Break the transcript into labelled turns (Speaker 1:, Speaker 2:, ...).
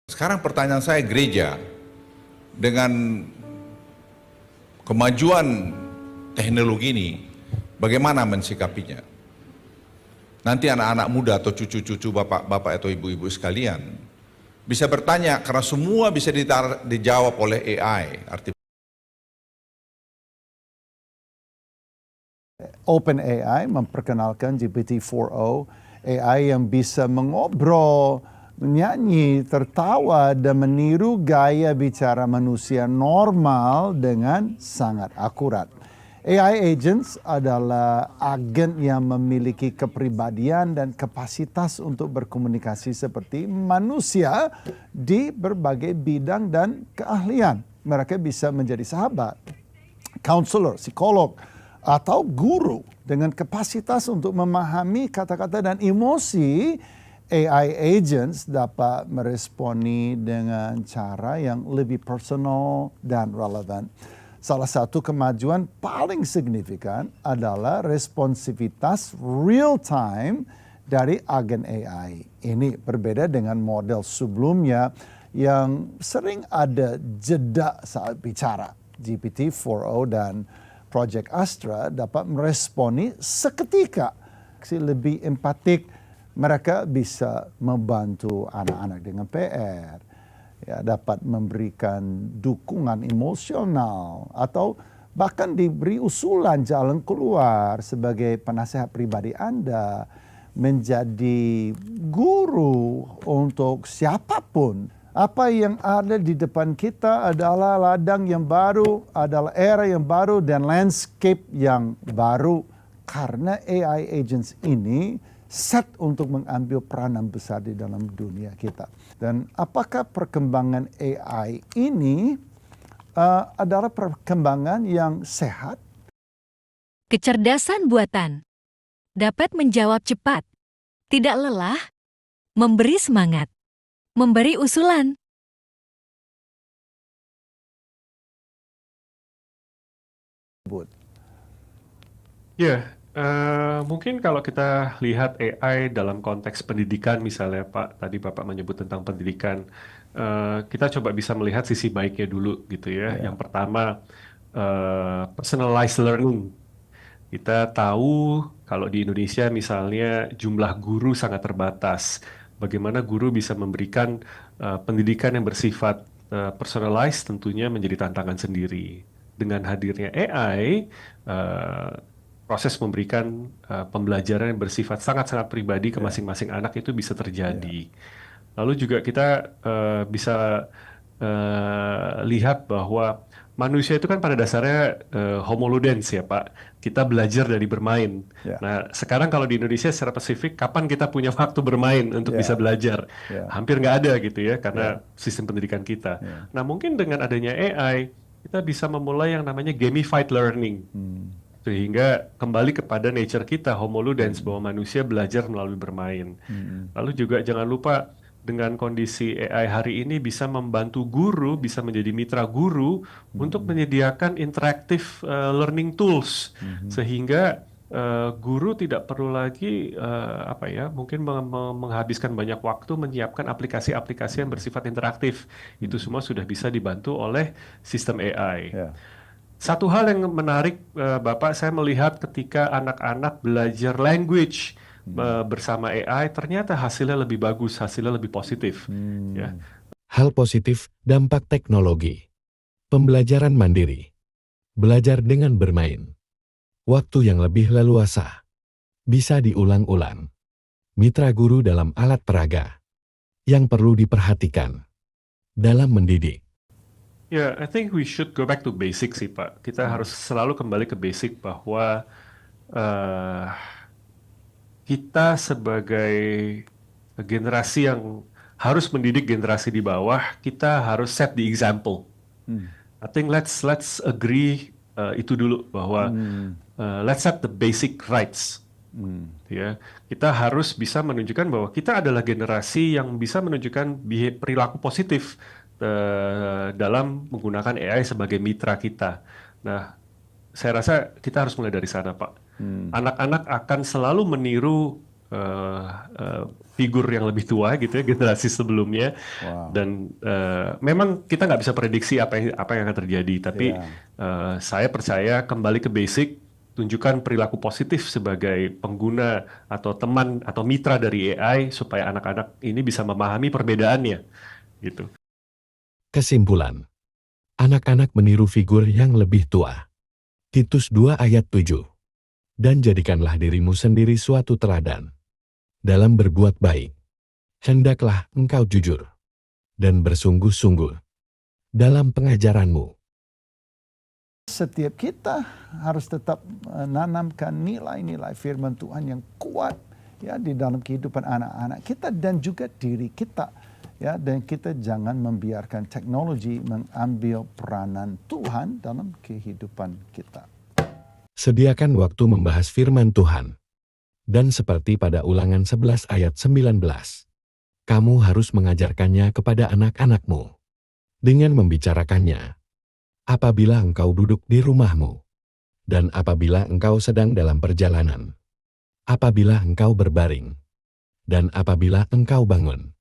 Speaker 1: Sekarang pertanyaan saya, gereja dengan kemajuan teknologi ini, bagaimana mensikapinya? Nanti anak-anak muda atau cucu-cucu bapak-bapak atau ibu-ibu sekalian bisa bertanya karena semua bisa dijawab oleh AI.
Speaker 2: OpenAI memperkenalkan GPT-4o, AI yang bisa mengobrol, menyanyi, tertawa, dan meniru gaya bicara manusia normal dengan sangat akurat. AI agents adalah agen yang memiliki kepribadian dan kapasitas untuk berkomunikasi seperti manusia di berbagai bidang dan keahlian. Mereka bisa menjadi sahabat, counselor, psikolog, atau guru dengan kapasitas untuk memahami kata-kata dan emosi. AI agents dapat meresponi dengan cara yang lebih personal dan relevan. Salah satu kemajuan paling signifikan adalah responsivitas real time dari agen AI. Ini berbeda dengan model sebelumnya yang sering ada jeda saat bicara. GPT-4o dan Project Astra dapat meresponi seketika. Lebih empatik, mereka bisa membantu anak-anak dengan PR, ya, dapat memberikan dukungan emosional, atau bahkan diberi usulan jalan keluar sebagai penasehat pribadi Anda, menjadi guru untuk siapapun. Apa yang ada di depan kita adalah ladang yang baru, adalah era yang baru dan landscape yang baru. Karena AI agents ini set untuk mengambil peranan besar di dalam dunia kita. Dan apakah perkembangan AI ini adalah perkembangan yang sehat?
Speaker 3: Kecerdasan buatan dapat menjawab cepat, tidak lelah, memberi semangat, memberi usulan.
Speaker 4: Ya, mungkin kalau kita lihat AI dalam konteks pendidikan misalnya Pak, tadi Bapak menyebut tentang pendidikan, kita coba bisa melihat sisi baiknya dulu gitu ya. Yang pertama, personalized learning. Kita tahu kalau di Indonesia misalnya jumlah guru sangat terbatas. Bagaimana guru bisa memberikan pendidikan yang bersifat personalized tentunya menjadi tantangan sendiri. Dengan hadirnya AI, proses memberikan pembelajaran yang bersifat sangat-sangat pribadi ke masing-masing anak itu bisa terjadi. Lalu juga kita bisa lihat bahwa manusia itu kan pada dasarnya homo ludens ya Pak. Kita belajar dari bermain. Nah sekarang kalau di Indonesia secara spesifik, kapan kita punya waktu bermain untuk bisa belajar? Hampir nggak ada gitu ya, karena sistem pendidikan kita. Nah mungkin dengan adanya AI, kita bisa memulai yang namanya gamified learning. Sehingga kembali kepada nature kita, homo ludens, bahwa manusia belajar melalui bermain. Lalu juga jangan lupa, dengan kondisi AI hari ini bisa membantu guru, bisa menjadi mitra guru untuk menyediakan interactive learning tools, sehingga guru tidak perlu lagi mungkin menghabiskan banyak waktu menyiapkan aplikasi-aplikasi yang bersifat interaktif. Itu semua sudah bisa dibantu oleh sistem AI. Satu hal yang menarik, Bapak, saya melihat ketika anak-anak belajar language bersama AI, ternyata hasilnya lebih bagus, hasilnya lebih positif. Ya.
Speaker 5: Hal positif dampak teknologi. Pembelajaran mandiri. Belajar dengan bermain. Waktu yang lebih leluasa. Bisa diulang-ulang. Mitra guru dalam alat peraga. Yang perlu diperhatikan dalam mendidik.
Speaker 4: Ya, I think we should go back to basic sih Pak. Kita harus selalu kembali ke basic bahwa kita sebagai generasi yang harus mendidik generasi di bawah, kita harus set the example. I think let's agree itu dulu bahwa let's set the basic rights. Ya, kita harus bisa menunjukkan bahwa kita adalah generasi yang bisa menunjukkan perilaku positif dalam menggunakan AI sebagai mitra kita. Nah, saya rasa kita harus mulai dari sana, Pak. Anak-anak akan selalu meniru figur yang lebih tua gitu ya, generasi sebelumnya.
Speaker 2: Wow.
Speaker 4: Dan memang kita nggak bisa prediksi apa yang akan terjadi, tapi saya percaya kembali ke basic, tunjukkan perilaku positif sebagai pengguna atau teman atau mitra dari AI supaya anak-anak ini bisa memahami perbedaannya gitu.
Speaker 5: Kesimpulan. Anak-anak meniru figur yang lebih tua. Titus 2 ayat 7. Dan jadikanlah dirimu sendiri suatu teladan. Dalam berbuat baik. Hendaklah engkau jujur. Dan bersungguh-sungguh. Dalam pengajaranmu.
Speaker 2: Setiap kita harus tetap menanamkan nilai-nilai firman Tuhan yang kuat ya di dalam kehidupan anak-anak kita dan juga diri kita ya, dan kita jangan membiarkan teknologi mengambil peranan Tuhan dalam kehidupan kita.
Speaker 5: Sediakan waktu membahas firman Tuhan. Dan seperti pada Ulangan 11 ayat 19, kamu harus mengajarkannya kepada anak-anakmu dengan membicarakannya apabila engkau duduk di rumahmu, dan apabila engkau sedang dalam perjalanan, apabila engkau berbaring, dan apabila engkau bangun.